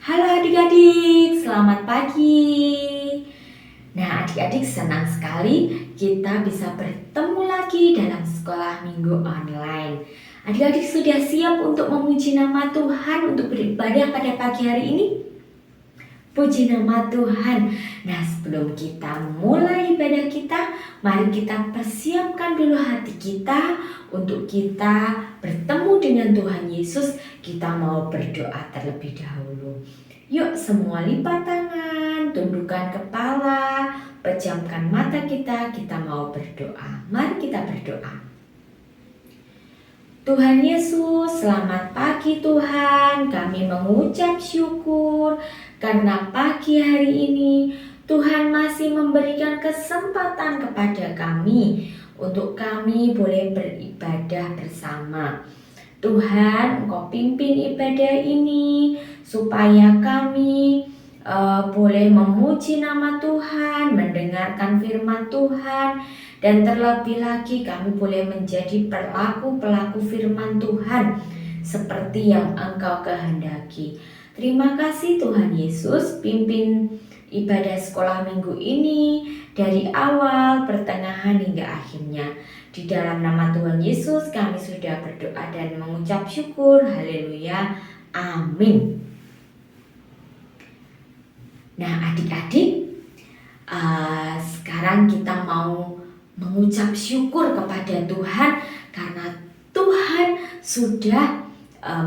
Halo adik-adik, selamat pagi. Nah adik-adik, senang sekali kita bisa bertemu lagi dalam sekolah minggu online. Adik-adik sudah siap untuk memuji nama Tuhan untuk beribadah pada pagi hari ini? Puji nama Tuhan. Nah, sebelum kita mulai ibadah kita, mari kita persiapkan dulu hati kita untuk kita bertemu dengan Tuhan Yesus. Kita mau berdoa terlebih dahulu. Yuk semua lipat tangan, tundukkan kepala, pejamkan mata kita mau berdoa. Mari kita berdoa. Tuhan Yesus, selamat pagi Tuhan. Kami mengucap syukur karena pagi hari ini Tuhan masih memberikan kesempatan kepada kami untuk kami boleh beribadah bersama. Tuhan, Engkau pimpin ibadah ini supaya kami boleh memuji nama Tuhan, mendengarkan firman Tuhan, dan terlebih lagi kami boleh menjadi pelaku-pelaku firman Tuhan seperti yang Engkau kehendaki. Terima kasih Tuhan Yesus, pimpin ibadah sekolah minggu ini dari awal, pertengahan hingga akhirnya. Di dalam nama Tuhan Yesus kami sudah berdoa dan mengucap syukur. Haleluya. Amin. Nah adik-adik, sekarang kita mau mengucap syukur kepada Tuhan karena Tuhan sudah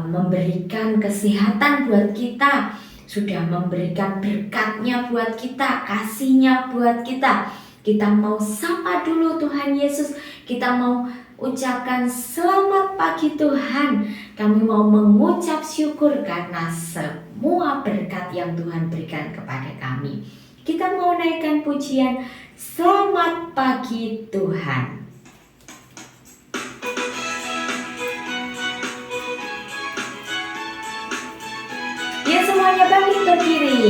memberikan kesehatan buat kita, sudah memberikan berkatnya buat kita, kasihnya buat kita. Kita mau sapa dulu Tuhan Yesus, kita mau ucapkan selamat pagi Tuhan. Kami mau mengucap syukur karena semua berkat yang Tuhan berikan kepada kami. Kita mau naikkan pujian selamat pagi Tuhan. Ya semuanya bangkit berdiri.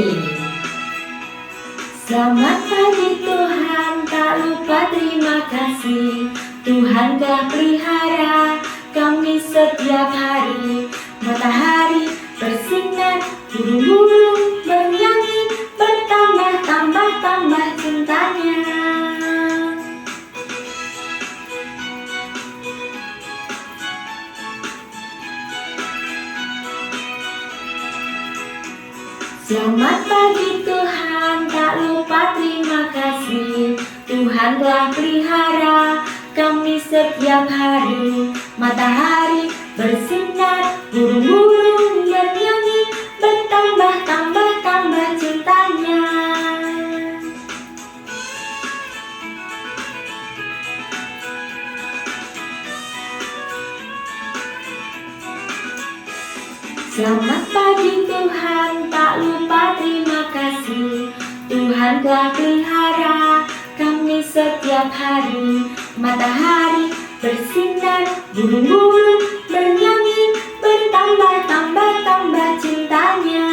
Selamat pagi Tuhan, tak lupa terima kasih. Tuhan telah pelihara kami setiap hari. Matahari bersinar, burung-burung bernyanyi, bertambah-tambah cintanya. Selamat pagi Tuhan, tak lupa terima kasih. Tuhan telah pelihara kami setiap hari. Matahari bersinar, burung-burung bernyanyi, bertambah-tambah cintanya. Selamat pagi Tuhan, tak lupa terima kasih. Tuhan telah pelihara kami setiap hari. Matahari bersinar, burung-burung bernyanyi, bertambah-tambah cintanya.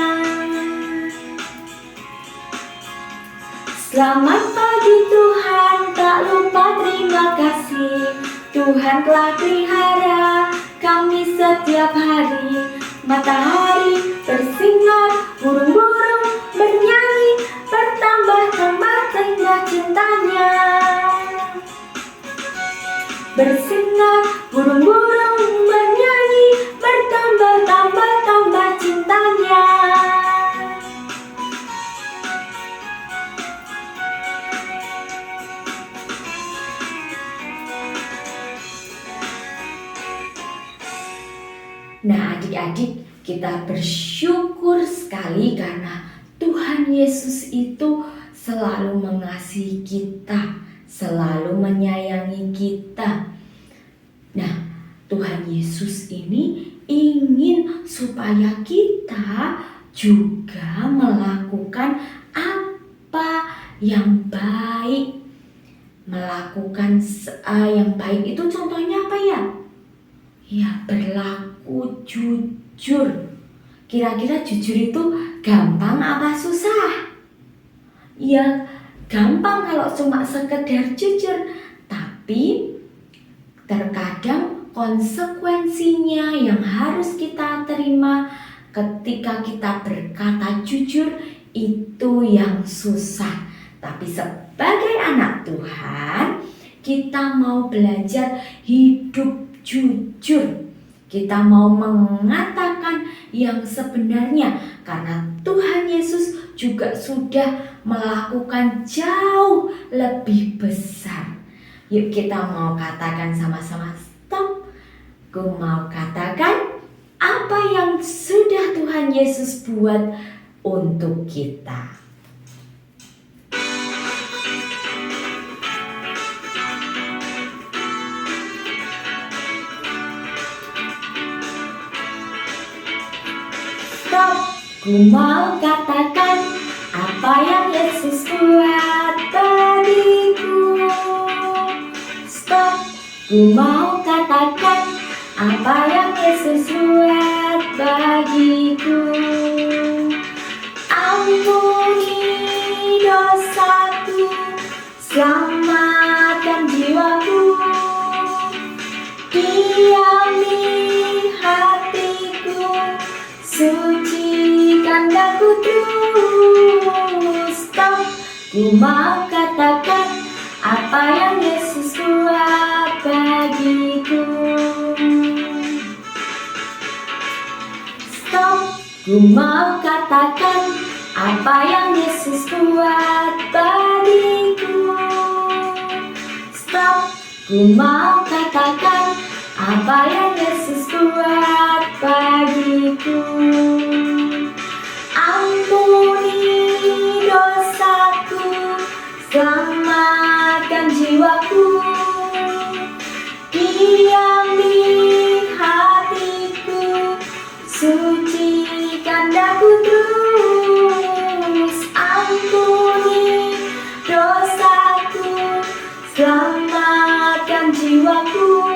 Selamat pagi Tuhan, tak lupa terima kasih. Tuhan telah pelihara kami setiap hari. Matahari bersinar, burung-burung bernyanyi, bertambah-tambah cintanya. Bersinar, burung-burung bernyanyi, bertambah-tambah cintanya. Nah adik-adik, kita bersyukur sekali karena Tuhan Yesus itu selalu mengasihi kita, selalu menyayangi kita. Nah Tuhan Yesus ini ingin supaya kita juga melakukan apa yang baik. Melakukan yang baik itu contohnya apa ya? Ya, berlaku jujur. Kira-kira jujur itu gampang apa susah? Ya, gampang kalau cuma sekedar jujur. Tapi terkadang konsekuensinya yang harus kita terima ketika kita berkata jujur itu yang susah. Tapi sebagai anak Tuhan, kita mau belajar hidup jujur. Kita mau mengatakan yang sebenarnya karena Tuhan Yesus juga sudah melakukan jauh lebih besar. Yuk kita mau katakan sama-sama, stop. Ku mau katakan apa yang sudah Tuhan Yesus buat untuk kita. Ku mau katakan apa yang Yesus buat bagiku. Stop. Ku mau katakan apa yang Yesus buat bagiku. Ampuni dosaku, selamatkan jiwaku, diami hatiku, sucikan daku terus. Stop. Ku mau katakan apa yang Yesus buat bagiku. Stop. Ku mau katakan apa yang Yesus buat bagiku. Stop. Ku mau katakan apa yang Yesus buat bagiku. Ampuni dosaku, selamatkan jiwaku, diami hatiku, sucikan daku terus. Ampuni dosaku, selamatkan jiwaku,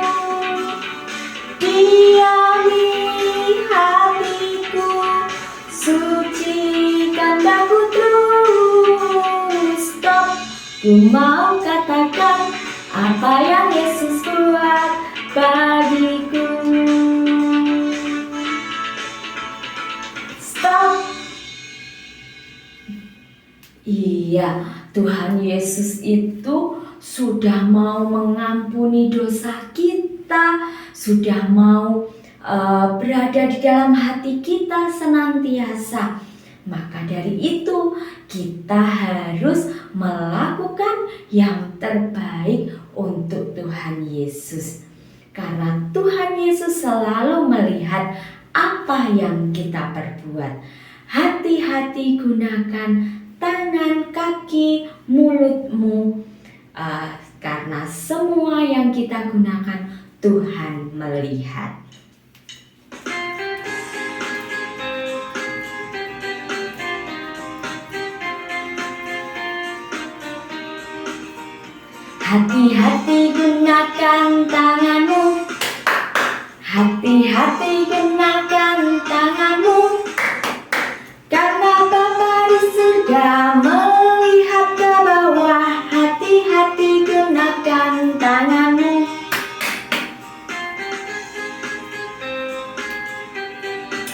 diami hatiku, sucikan daku terus. Stop. Ku mau katakan apa yang Yesus buat bagiku. Stop. Iya, Tuhan Yesus itu sudah mau mengampuni dosa kita, sudah mau berada di dalam hati kita senantiasa. Maka dari itu kita harus melakukan yang terbaik untuk Tuhan Yesus. Karena Tuhan Yesus selalu melihat apa yang kita perbuat. Hati-hati gunakan tangan, kaki, mulutmu, karena semua yang kita gunakan Tuhan melihat. Hati-hati gunakan tanganmu, hati-hati gunakan tanganmu, karena Bapa di surga melihat ke bawah. Hati-hati gunakan tanganmu.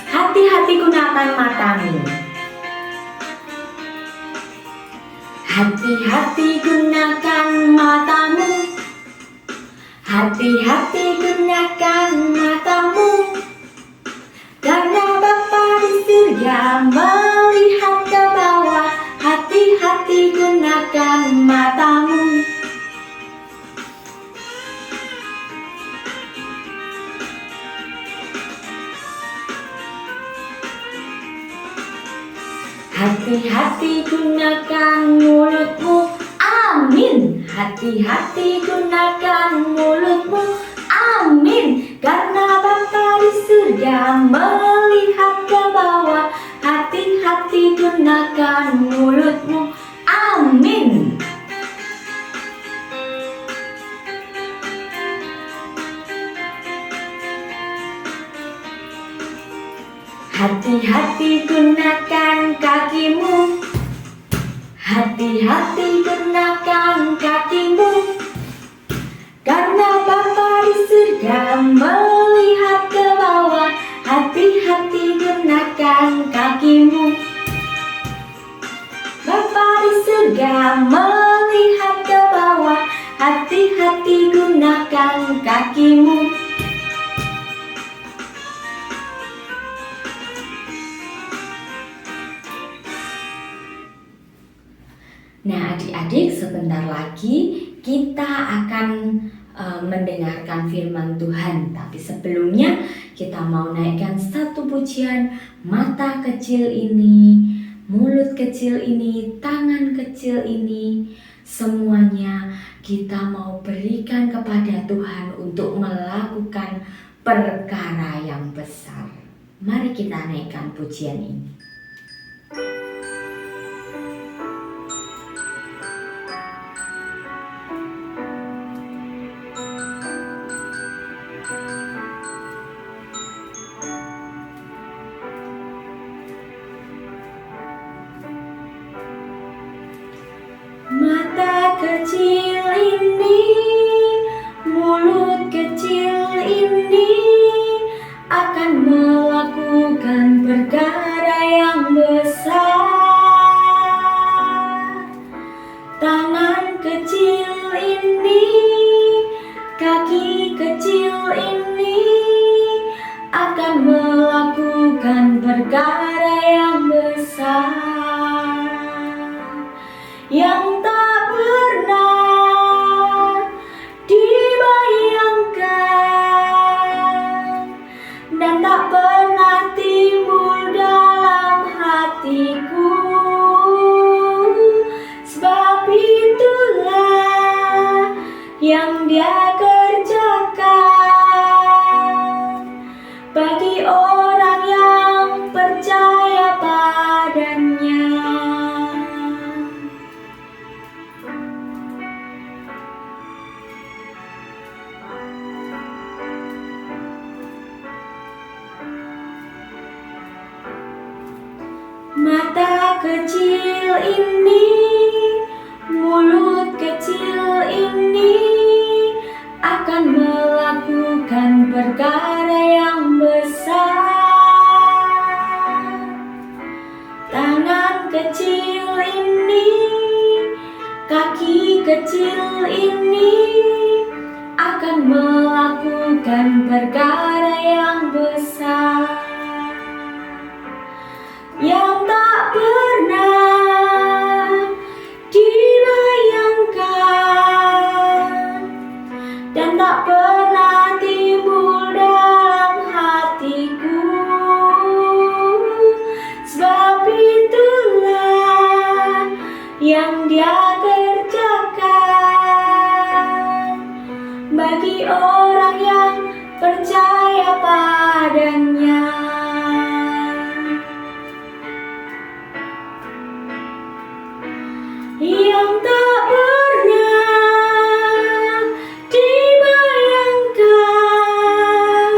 Hati-hati gunakan matamu. Hati-hati gunakan matamu. Hati-hati gunakan matamu, karena Bapa di surga melihat ke bawah. Hati-hati gunakan matamu. Hati-hati gunakan mulutmu. Amin. Hati-hati gunakan mulutmu. Amin. Karena Bapa di surga melihat ke bawah. Hati-hati gunakan mulutmu. Amin. Hati-hati gunakan kakimu. Hati-hati gunakan kakimu, karena Bapa di surga melihat ke bawah. Hati-hati gunakan Jika melihat ke bawah, hati-hati gunakan kakimu. Nah, adik-adik, sebentar lagi kita akan mendengarkan firman Tuhan. Tapi sebelumnya kita mau naikkan satu pujian. Mata kecil ini, mulut kecil ini, tangan kecil ini, semuanya kita mau berikan kepada Tuhan untuk melakukan perkara yang besar. Mari kita naikkan pujian ini. Mata kecil ini, mulut kecil ini akan melakukan perkara yang besar. Tangan kecil ini, kaki kecil ini akan melakukan perkara yang besar yang tak pernah dibayangkan dan tak pernah timbul dalam hatiku. Sebab itulah yang Dia kerjakan bagi orang yang percaya padanya. Mata kecil ini, mulut kecil ini akan melakukan perkara yang besar. Tangan kecil ini, kaki kecil ini akan melakukan perkara yang besar yang tak pernah dibayangkan dan tak pernah timbul dalam hatiku. Sebab itulah yang Dia kerjakan bagi orang yang percaya padanya. Yang tak pernah dibayangkan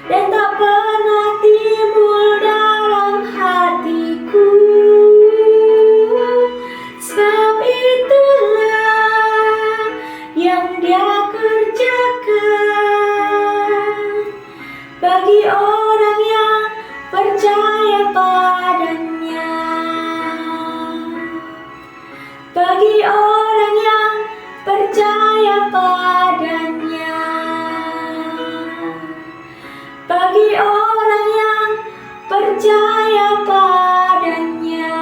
dan tak pernah timbul dalam hatiku. Sebab itulah yang Dia kerjakan bagi orang yang percaya padanya. Bagi orang yang percaya padanya. Bagi orang yang percaya padanya.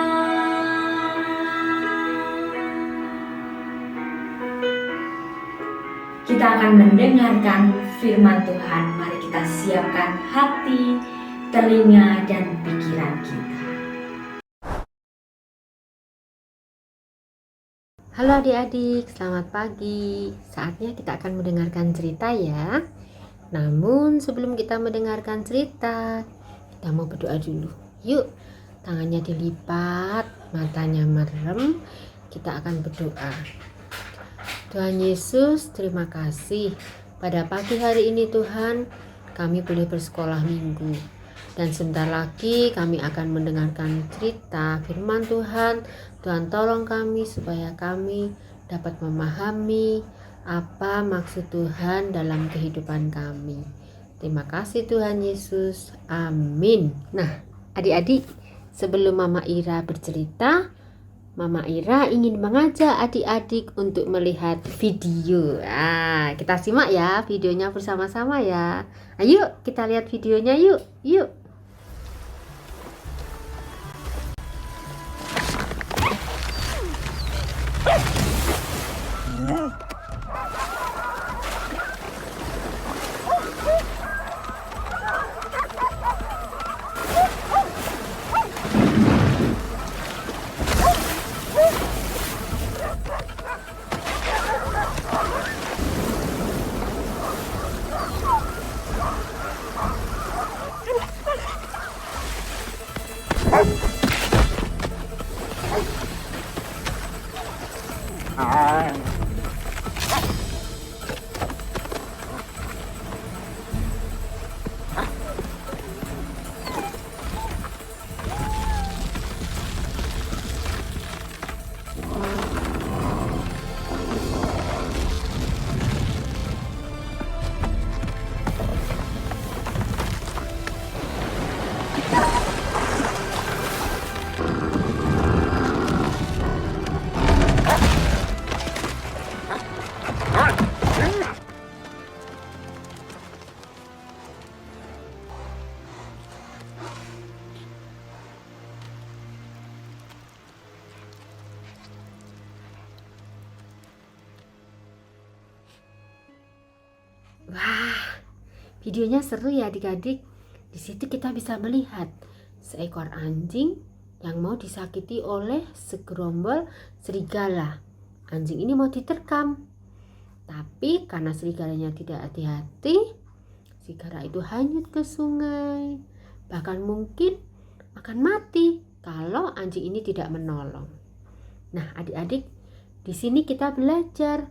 Kita akan mendengarkan firman Tuhan. Mari kita siapkan hati, telinga, dan pikiran kita. Halo adik-adik, selamat pagi. Saatnya kita akan mendengarkan cerita ya. Namun sebelum kita mendengarkan cerita, kita mau berdoa dulu. Yuk, tangannya dilipat, matanya merem. Kita akan berdoa. Tuhan Yesus, terima kasih. Pada pagi hari ini Tuhan, kami boleh bersekolah minggu. Dan sebentar lagi kami akan mendengarkan cerita firman Tuhan. Tuhan tolong kami supaya kami dapat memahami apa maksud Tuhan dalam kehidupan kami. Terima kasih Tuhan Yesus. Amin. Nah, adik-adik, sebelum Mama Ira bercerita, Mama Ira ingin mengajak adik-adik untuk melihat video. Kita simak ya videonya bersama-sama ya. Ayo kita lihat videonya yuk. Yuk. Wah, videonya seru ya adik-adik. Di situ kita bisa melihat seekor anjing yang mau disakiti oleh segerombol serigala. Anjing ini mau diterkam. Tapi karena serigalanya tidak hati-hati, serigala itu hanyut ke sungai. Bahkan mungkin akan mati kalau anjing ini tidak menolong. Nah, adik-adik, di sini kita belajar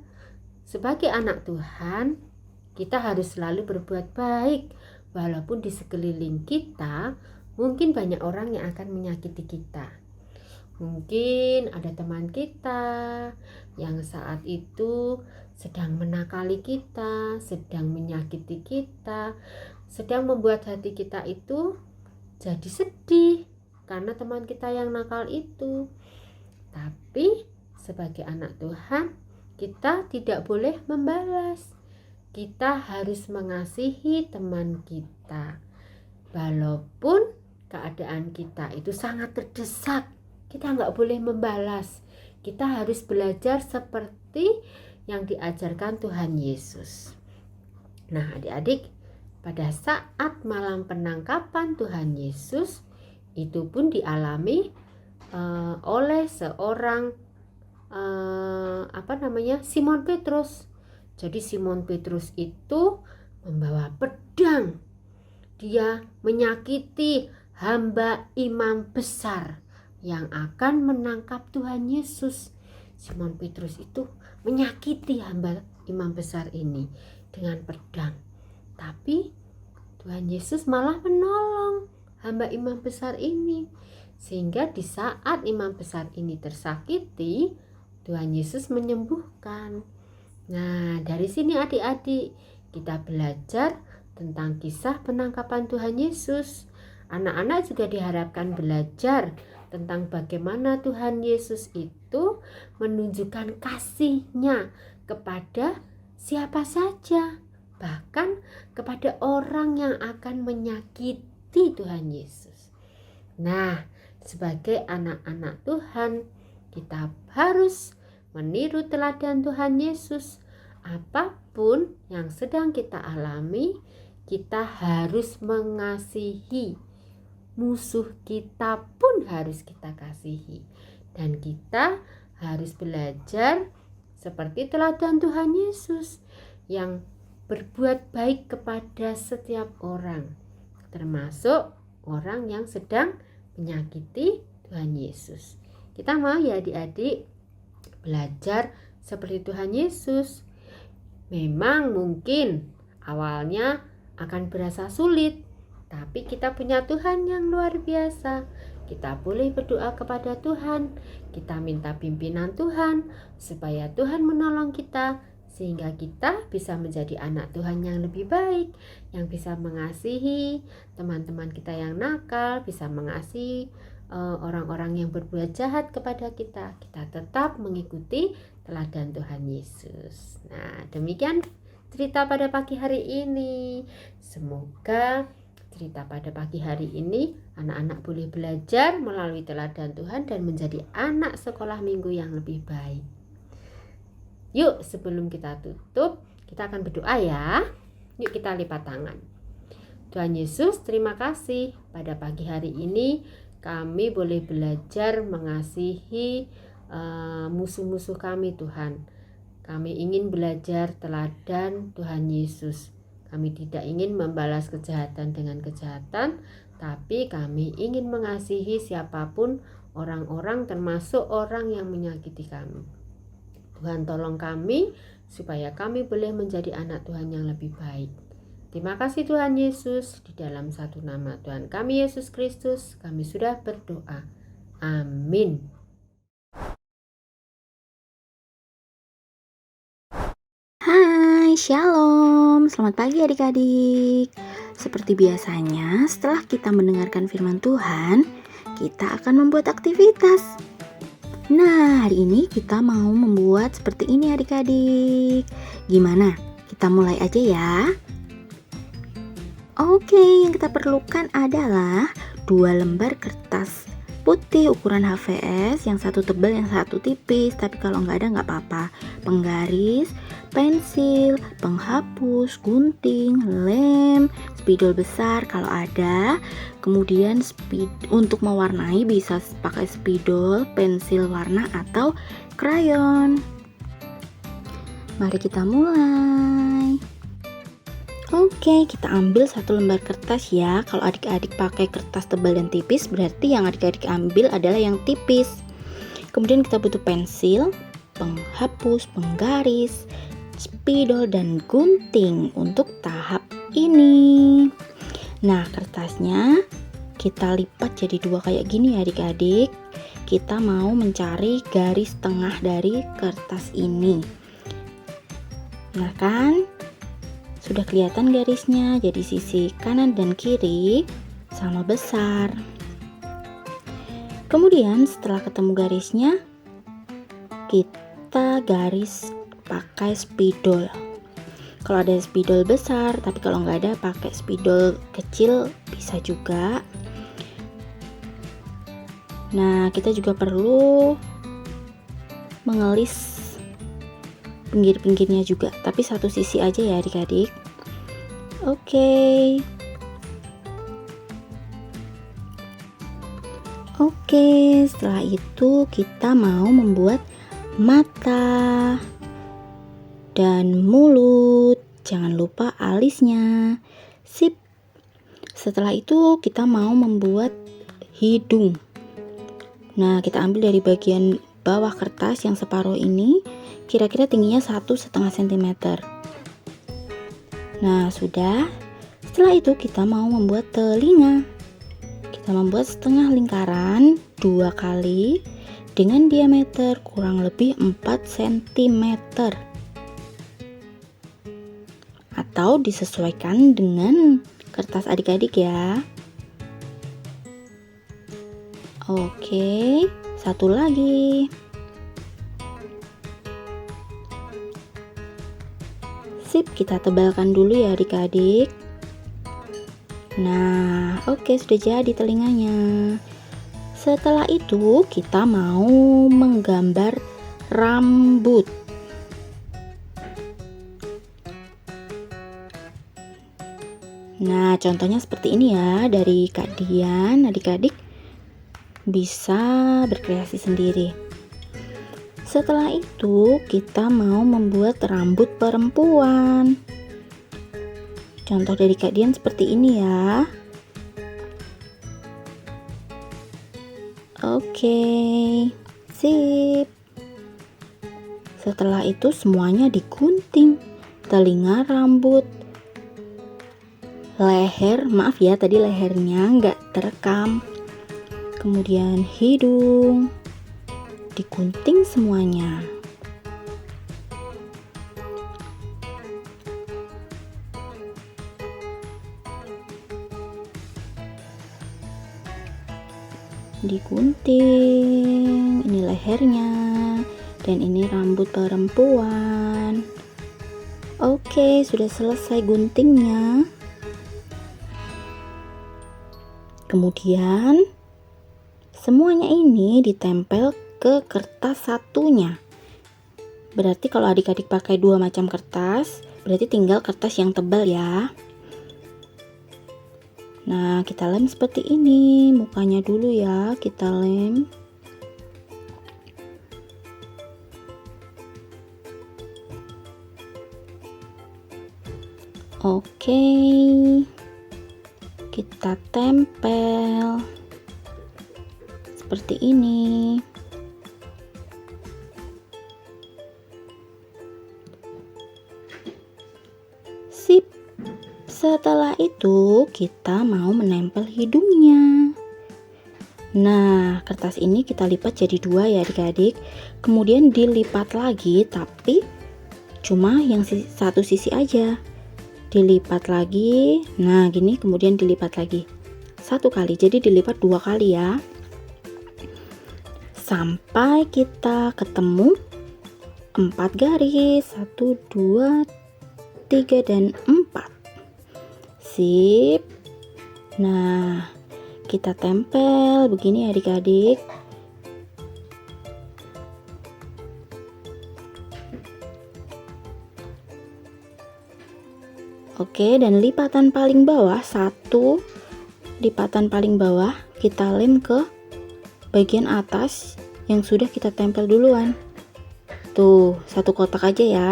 sebagai anak Tuhan, kita harus selalu berbuat baik, walaupun di sekeliling kita mungkin banyak orang yang akan menyakiti kita. Mungkin ada teman kita yang saat itu sedang menakali kita, sedang menyakiti kita, sedang membuat hati kita itu jadi sedih karena teman kita yang nakal itu. Tapi sebagai anak Tuhan, kita tidak boleh membalas. Kita harus mengasihi teman kita. Walaupun keadaan kita itu sangat terdesak, kita nggak boleh membalas. Kita harus belajar seperti yang diajarkan Tuhan Yesus. Nah, adik-adik, pada saat malam penangkapan Tuhan Yesus, itu pun dialami oleh seorang Simon Petrus. Jadi Simon Petrus itu membawa pedang. Dia menyakiti hamba imam besar yang akan menangkap Tuhan Yesus. Simon Petrus itu menyakiti hamba imam besar ini dengan pedang. Tapi Tuhan Yesus malah menolong hamba imam besar ini. Sehingga di saat imam besar ini tersakiti, Tuhan Yesus menyembuhkan. Nah, dari sini adik-adik kita belajar tentang kisah penangkapan Tuhan Yesus. Anak-anak juga diharapkan belajar tentang bagaimana Tuhan Yesus itu menunjukkan kasih-Nya kepada siapa saja, bahkan kepada orang yang akan menyakiti Tuhan Yesus. Nah, sebagai anak-anak Tuhan, kita harus meniru teladan Tuhan Yesus. Apapun yang sedang kita alami, kita harus mengasihi. Musuh kita pun harus kita kasihi. Dan kita harus belajar seperti teladan Tuhan Yesus yang berbuat baik kepada setiap orang, termasuk orang yang sedang menyakiti Tuhan Yesus. Kita mau ya adik-adik belajar seperti Tuhan Yesus. Memang mungkin awalnya akan berasa sulit, tapi kita punya Tuhan yang luar biasa. Kita boleh berdoa kepada Tuhan, kita minta pimpinan Tuhan supaya Tuhan menolong kita, sehingga kita bisa menjadi anak Tuhan yang lebih baik, yang bisa mengasihi teman-teman kita yang nakal, bisa mengasihi orang-orang yang berbuat jahat kepada kita, kita tetap mengikuti teladan Tuhan Yesus. Nah, demikian cerita pada pagi hari ini. Semoga cerita pada pagi hari ini anak-anak boleh belajar melalui teladan Tuhan dan menjadi anak sekolah minggu yang lebih baik. Yuk, sebelum kita tutup, kita akan berdoa ya. Yuk kita lipat tangan. Tuhan Yesus, terima kasih pada pagi hari ini kami boleh belajar mengasihi musuh-musuh kami, Tuhan. Kami ingin belajar teladan Tuhan Yesus. Kami tidak ingin membalas kejahatan dengan kejahatan, tapi kami ingin mengasihi siapapun orang-orang, termasuk orang yang menyakiti kami. Tuhan, tolong kami supaya kami boleh menjadi anak Tuhan yang lebih baik. Terima kasih Tuhan Yesus, di dalam satu nama Tuhan kami Yesus Kristus, kami sudah berdoa. Amin. Hai, shalom. Selamat pagi adik-adik. Seperti biasanya, setelah kita mendengarkan firman Tuhan, kita akan membuat aktivitas. Nah, hari ini kita mau membuat seperti ini adik-adik. Gimana? Kita mulai aja ya. Oke, yang kita perlukan adalah 2 lembar kertas putih ukuran HVS, yang satu tebal, yang satu tipis. Tapi kalau nggak ada nggak apa-apa. Penggaris, pensil, penghapus, gunting, lem, spidol besar kalau ada. Kemudian untuk mewarnai bisa pakai spidol, pensil warna atau krayon. Mari kita mulai. Oke, kita ambil 1 lembar kertas ya. Kalau adik-adik pakai kertas tebal dan tipis, berarti yang adik-adik ambil adalah yang tipis. Kemudian kita butuh pensil, penghapus, penggaris, spidol, dan gunting untuk tahap ini. Nah, kertasnya kita lipat jadi 2 kayak gini ya adik-adik. Kita mau mencari garis tengah dari kertas ini. Nah kan, sudah kelihatan garisnya, jadi sisi kanan dan kiri sama besar. Kemudian setelah ketemu garisnya, kita garis pakai spidol. Kalau ada spidol besar, tapi kalau nggak ada pakai spidol kecil bisa juga. Nah, kita juga perlu mengelis pinggir-pinggirnya juga, tapi satu sisi aja ya adik-adik. Oke, setelah itu kita mau membuat mata dan mulut. Jangan lupa alisnya. Sip. Setelah itu kita mau membuat hidung. Nah, kita ambil dari bagian bawah kertas yang separuh ini, kira-kira tingginya 1,5 cm. Nah, sudah. Setelah itu kita mau membuat telinga. Kita membuat setengah lingkaran 2 kali dengan diameter kurang lebih 4 cm. Atau disesuaikan dengan kertas adik-adik ya. Oke, satu lagi. Sip, kita tebalkan dulu ya adik-adik. Nah, oke, sudah jadi telinganya. Setelah itu kita mau menggambar rambut. Nah, contohnya seperti ini ya, dari Kak Dian. Adik-adik bisa berkreasi sendiri. Setelah itu kita mau membuat rambut perempuan. Contoh dari Kak Dian seperti ini ya. Oke, sip. Setelah itu semuanya digunting. Telinga, rambut, leher, maaf ya tadi lehernya nggak terekam. Kemudian hidung, digunting semuanya. digunting. Ini lehernya, dan ini rambut perempuan. Oke, sudah selesai guntingnya. Kemudian semuanya ini ditempel ke kertas satunya. Berarti kalau adik-adik pakai 2 macam kertas, berarti tinggal kertas yang tebal ya. Nah, kita lem seperti ini. Mukanya dulu ya, kita lem. Oke, kita tempel seperti ini. Sip. Setelah itu kita mau menempel hidungnya. Nah, kertas ini kita lipat jadi 2 ya adik-adik. Kemudian dilipat lagi, tapi cuma yang satu sisi aja. Dilipat lagi. Nah, gini, kemudian dilipat lagi 1 kali. Jadi dilipat 2 kali ya. Sampai kita ketemu 4 garis. 1, 2, 3, dan 4. Sip. Nah, kita tempel begini adik-adik. Oke, dan lipatan paling bawah, 1 lipatan paling bawah kita lem ke bagian atas yang sudah kita tempel duluan. Tuh, 1 kotak aja ya.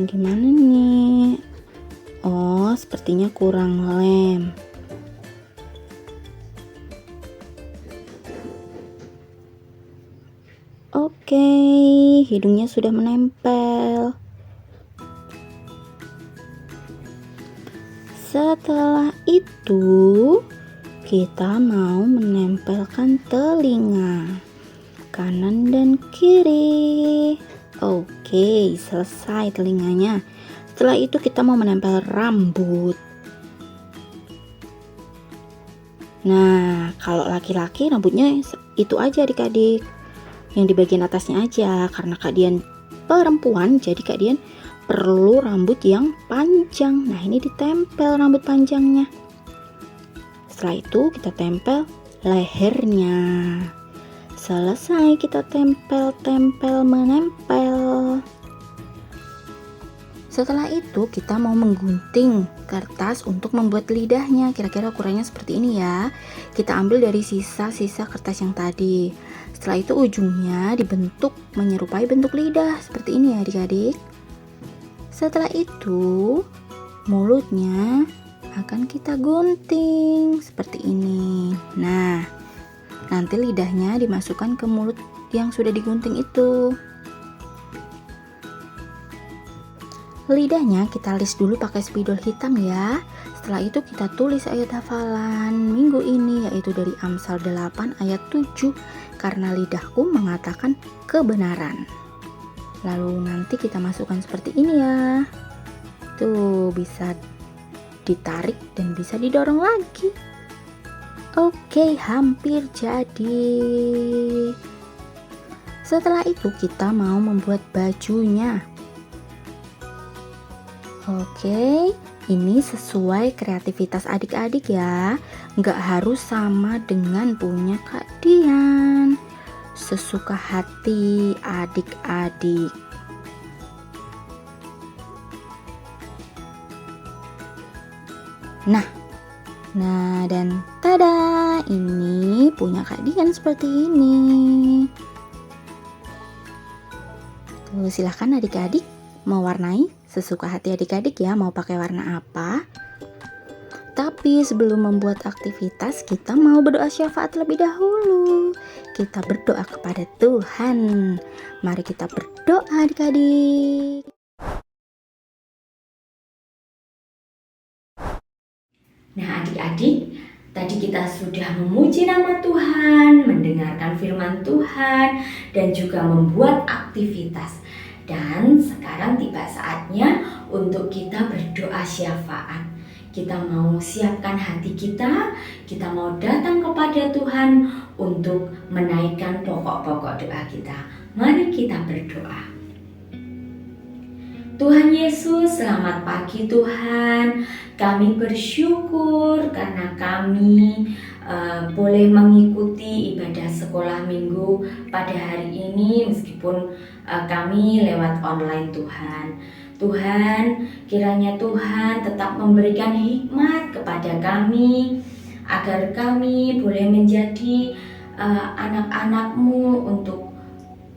Gimana nih? Oh, sepertinya kurang lem. Oke, hidungnya sudah menempel. Setelah itu, kita mau menempelkan telinga kanan dan kiri. Oke, selesai telinganya. Setelah itu kita mau menempel rambut. Nah, kalau laki-laki rambutnya itu aja adik-adik, yang di bagian atasnya aja. Karena Kak Dian perempuan, jadi Kak Dian perlu rambut yang panjang. Nah, ini ditempel rambut panjangnya. Setelah itu kita tempel lehernya. Selesai kita tempel, menempel. Setelah itu kita mau menggunting kertas untuk membuat lidahnya. Kira-kira ukurannya seperti ini ya. Kita ambil dari sisa-sisa kertas yang tadi. Setelah itu ujungnya dibentuk menyerupai bentuk lidah seperti ini ya adik-adik. Setelah itu mulutnya akan kita gunting seperti ini. Nah, nanti lidahnya dimasukkan ke mulut yang sudah digunting itu. Lidahnya kita list dulu pakai spidol hitam ya. Setelah itu kita tulis ayat hafalan minggu ini, yaitu dari Amsal 8 ayat 7. Karena lidahku mengatakan kebenaran. Lalu nanti kita masukkan seperti ini ya. Tuh, bisa ditarik dan bisa didorong lagi. Oke, hampir jadi. Setelah itu kita mau membuat bajunya. Oke, ini sesuai kreativitas adik-adik ya. Nggak harus sama dengan punya Kak Dian. Sesuka hati adik-adik. Nah, dan tada, ini punya Kak Dian seperti ini. Tuh, silahkan adik-adik mewarnai sesuka hati adik-adik ya, mau pakai warna apa. Tapi sebelum membuat aktivitas, kita mau berdoa syafaat lebih dahulu. Kita berdoa kepada Tuhan. Mari kita berdoa adik-adik. Nah adik-adik, tadi kita sudah memuji nama Tuhan, mendengarkan firman Tuhan, dan juga membuat aktivitas. Dan sekarang tiba saatnya untuk kita berdoa syafaat. kita mau siapkan hati kita mau datang kepada Tuhan untuk menaikkan pokok-pokok doa kita. Mari kita berdoa. Tuhan Yesus, selamat pagi Tuhan. Kami bersyukur karena kami boleh mengikuti ibadah sekolah minggu pada hari ini meskipun kami lewat online Tuhan. Tuhan, kiranya Tuhan tetap memberikan hikmat kepada kami agar kami boleh menjadi anak-anak-Mu untuk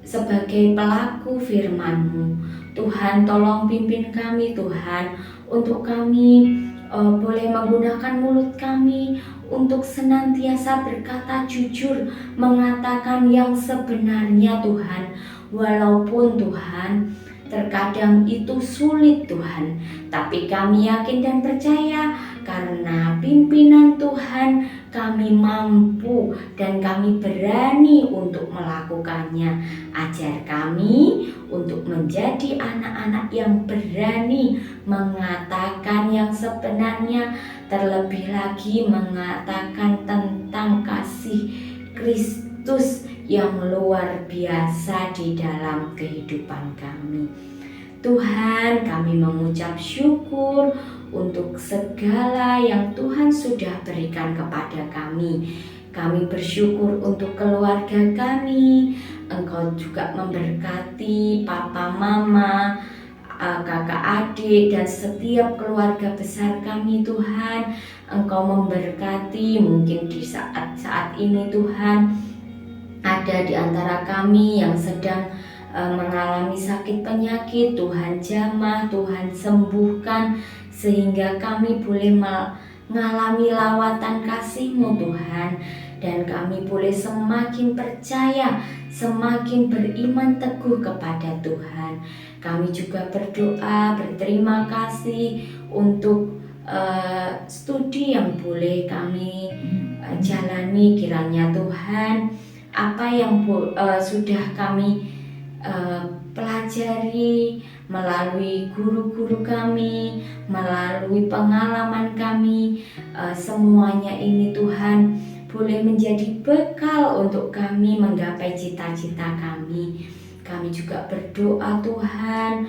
sebagai pelaku firman-Mu. Tuhan, tolong pimpin kami Tuhan, untuk kami boleh menggunakan mulut kami untuk senantiasa berkata jujur, mengatakan yang sebenarnya Tuhan. Walaupun Tuhan terkadang itu sulit Tuhan, tapi kami yakin dan percaya karena pimpinan Tuhan kami mampu dan kami berani untuk melakukannya. Ajar kami untuk menjadi anak-anak yang berani mengatakan yang sebenarnya, terlebih lagi mengatakan tentang kasih Kristus yang luar biasa di dalam kehidupan kami. Tuhan, kami mengucap syukur untuk segala yang Tuhan sudah berikan kepada kami. Kami bersyukur untuk keluarga kami. Engkau juga memberkati papa, mama, kakak, adik, dan setiap keluarga besar kami Tuhan. Engkau memberkati mungkin di saat ini Tuhan, ada di antara kami yang sedang mengalami sakit penyakit. Tuhan jamah, Tuhan sembuhkan, sehingga kami boleh mengalami lawatan kasih-Mu Tuhan. Dan kami boleh semakin percaya, semakin beriman teguh kepada Tuhan. Kami juga berdoa, berterima kasih untuk studi yang boleh kami jalani. Kiranya Tuhan, apa yang sudah kami pelajari melalui guru-guru kami, melalui pengalaman kami, semuanya ini Tuhan boleh menjadi bekal untuk kami menggapai cita-cita kami. Kami juga berdoa Tuhan,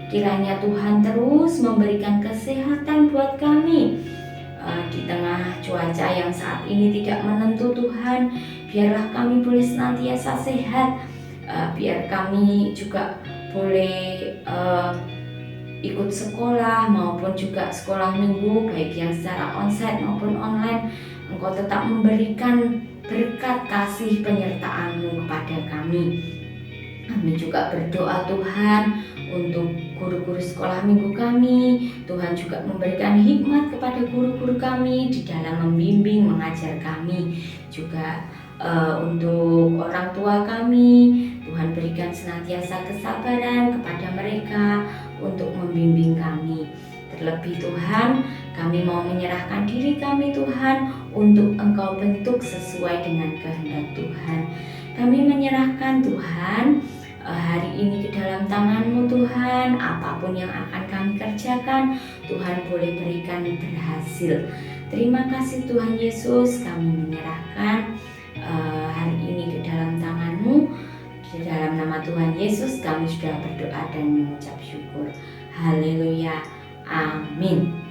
kiranya Tuhan terus memberikan kesehatan buat kami di tengah cuaca yang saat ini tidak menentu Tuhan. Biarlah kami boleh senantiasa sehat, biar kami juga boleh ikut sekolah maupun juga sekolah minggu, baik yang secara onsite maupun online. Engkau tetap memberikan berkat kasih penyertaan-Mu kepada kami. Kami juga berdoa Tuhan untuk guru-guru sekolah minggu kami. Tuhan juga memberikan hikmat kepada guru-guru kami di dalam membimbing, mengajar kami. Juga untuk orang tua kami, Tuhan berikan senantiasa kesabaran kepada mereka untuk membimbing kami. Terlebih Tuhan, kami mau menyerahkan diri kami Tuhan untuk Engkau bentuk sesuai dengan kehendak Tuhan. Kami menyerahkan Tuhan hari ini ke dalam tangan-Mu Tuhan. Apapun yang akan kami kerjakan, Tuhan boleh berikan berhasil. Terima kasih Tuhan Yesus, kami menyerahkan hari ini ke dalam tangan-Mu. Di dalam nama Tuhan Yesus kami sudah berdoa dan mengucap syukur. Haleluya. Amin.